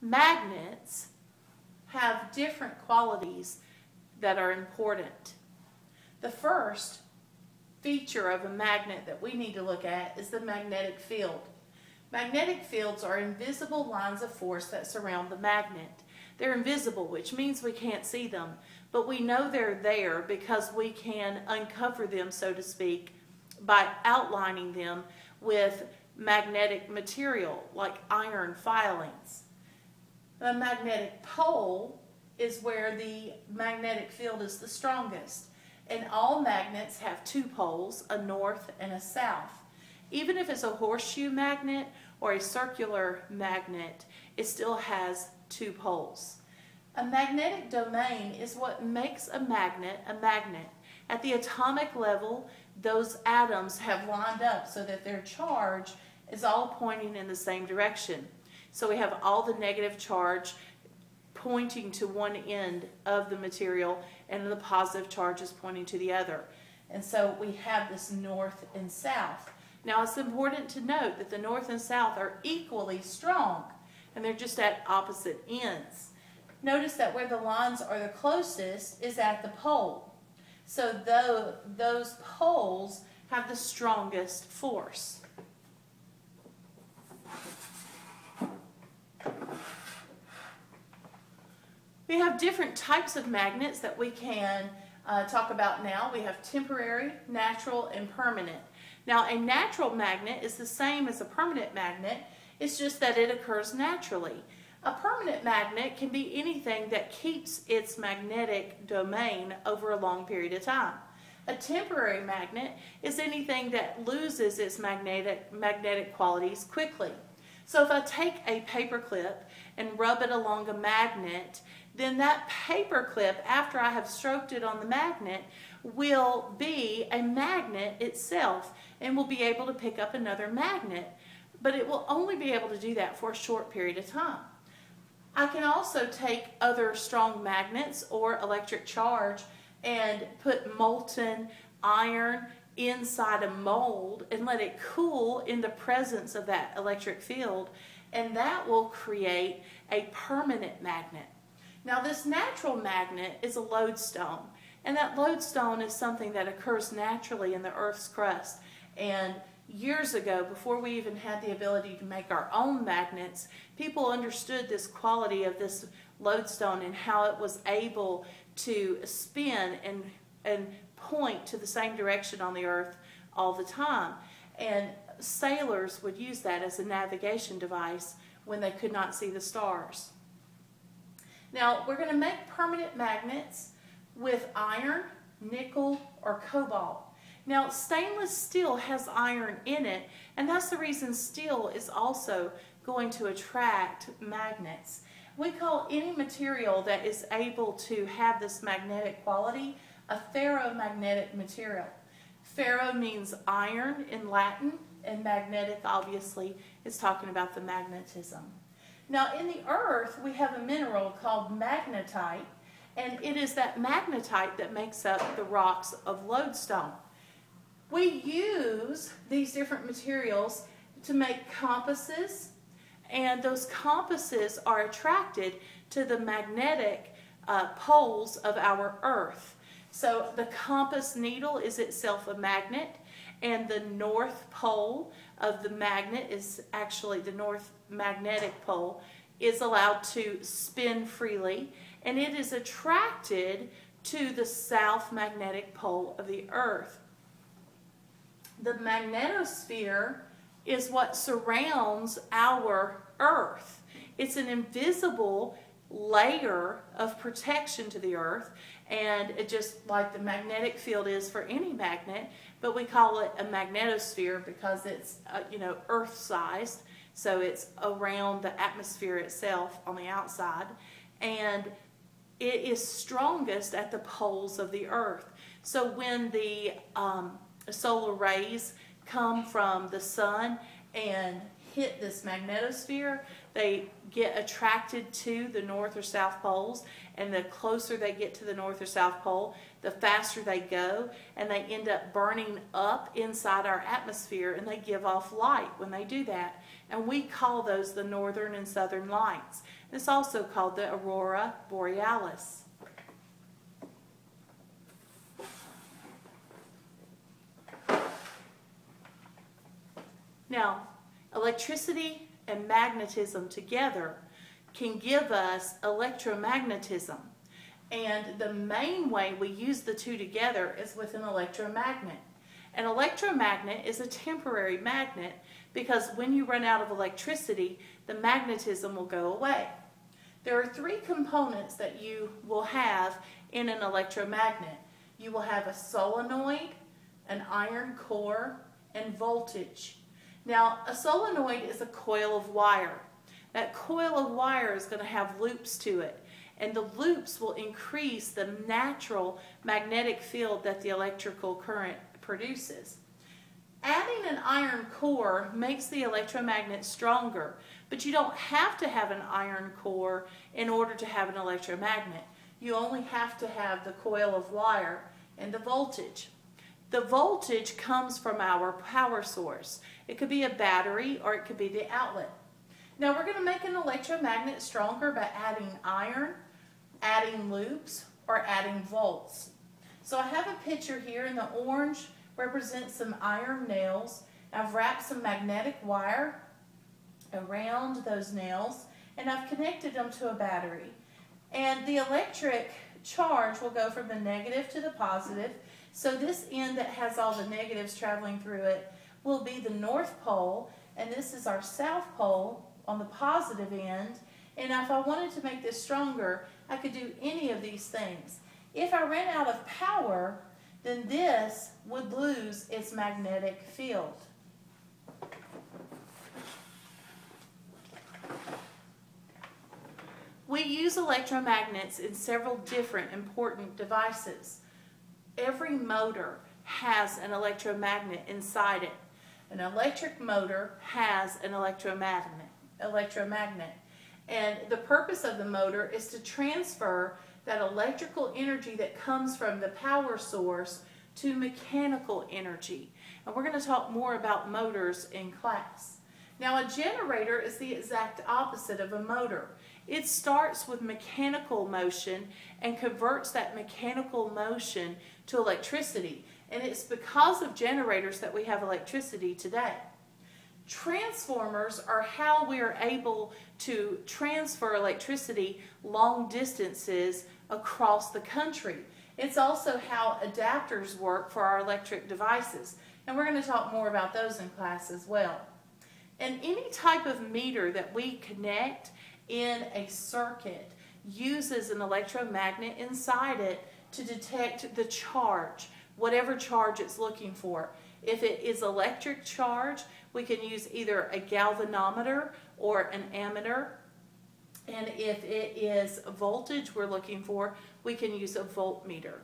magnets have different qualities that are important. The first feature of a magnet that we need to look at is the magnetic field. Magnetic fields are invisible lines of force that surround the magnet. They're invisible, which means we can't see them, but we know they're there because we can uncover them, so to speak, by outlining them with magnetic material like iron filings. The magnetic pole is where the magnetic field is the strongest, and all magnets have two poles, a north and a south. Even if it's a horseshoe magnet or a circular magnet, it still has two poles. A magnetic domain is what makes a magnet a magnet. At the atomic level, those atoms have lined up so that their charge is all pointing in the same direction. So we have all the negative charge pointing to one end of the material and the positive charge is pointing to the other. And so we have this north and south. Now it's important to note that the north and south are equally strong and they're just at opposite ends. Notice that where the lines are the closest is at the pole. So those poles have the strongest force. We have different types of magnets that we can talk about now. We have temporary, natural, and permanent. Now, a natural magnet is the same as a permanent magnet. It's just that it occurs naturally. A permanent magnet can be anything that keeps its magnetic domain over a long period of time. A temporary magnet is anything that loses its magnetic qualities quickly. So if I take a paper clip and rub it along a magnet, then that paper clip, after I have stroked it on the magnet, will be a magnet itself and will be able to pick up another magnet. But it will only be able to do that for a short period of time. I can also take other strong magnets or electric charge and put molten iron inside a mold and let it cool in the presence of that electric field, and that will create a permanent magnet. Now this natural magnet is a lodestone, and that lodestone is something that occurs naturally in the Earth's crust. And years ago, before we even had the ability to make our own magnets, people understood this quality of this lodestone and how it was able to spin and point to the same direction on the Earth all the time. And sailors would use that as a navigation device when they could not see the stars. Now, we're going to make permanent magnets with iron, nickel, or cobalt. Now, stainless steel has iron in it, and that's the reason steel is also going to attract magnets. We call any material that is able to have this magnetic quality a ferromagnetic material. Ferro means iron in Latin, and magnetic, obviously, is talking about the magnetism. Now, in the Earth, we have a mineral called magnetite, and it is that magnetite that makes up the rocks of lodestone. We use these different materials to make compasses, and those compasses are attracted to the magnetic poles of our Earth. So the compass needle is itself a magnet, and the north pole of the magnet is actually the north magnetic pole is allowed to spin freely, and it is attracted to the south magnetic pole of the Earth. The magnetosphere is what surrounds our Earth. It's an invisible layer of protection to the Earth, and it just like the magnetic field is for any magnet, but we call it a magnetosphere because it's Earth-sized, so it's around the atmosphere itself on the outside, and it is strongest at the poles of the Earth. So when the solar rays come from the sun and hit this magnetosphere, they get attracted to the north or south poles, and the closer they get to the north or south pole, the faster they go, and they end up burning up inside our atmosphere, and they give off light when they do that. and we call those the northern and southern lights. It's also called the aurora borealis. Now, electricity and magnetism together can give us electromagnetism. And the main way we use the two together is with an electromagnet. An electromagnet is a temporary magnet because when you run out of electricity, the magnetism will go away. There are three components that you will have in an electromagnet. You will have a solenoid, an iron core, and voltage. Now, a solenoid is a coil of wire. That coil of wire is going to have loops to it, and the loops will increase the natural magnetic field that the electrical current produces. Adding an iron core makes the electromagnet stronger, but you don't have to have an iron core in order to have an electromagnet. You only have to have the coil of wire and the voltage. The voltage comes from our power source. It could be a battery or it could be the outlet. Now we're going to make an electromagnet stronger by adding iron, adding loops, or adding volts. So I have a picture here, and the orange represents some iron nails. I've wrapped some magnetic wire around those nails, and I've connected them to a battery. And the electric charge will go from the negative to the positive. So this end that has all the negatives traveling through it will be the north pole, and this is our south pole on the positive end. And if I wanted to make this stronger, I could do any of these things. If I ran out of power, then this would lose its magnetic field. We use electromagnets in several different important devices. Every motor has an electromagnet inside it. An electric motor has an electromagnet. And the purpose of the motor is to transfer that electrical energy that comes from the power source to mechanical energy. And we're going to talk more about motors in class. Now, a generator is the exact opposite of a motor. It starts with mechanical motion and converts that mechanical motion to electricity. And it's because of generators that we have electricity today. Transformers are how we are able to transfer electricity long distances across the country. It's also how adapters work for our electric devices. And we're going to talk more about those in class as well. And any type of meter that we connect in a circuit uses an electromagnet inside it to detect the charge, whatever charge it's looking for. If it is electric charge, we can use either a galvanometer or an ammeter. And if it is voltage we're looking for, we can use a voltmeter.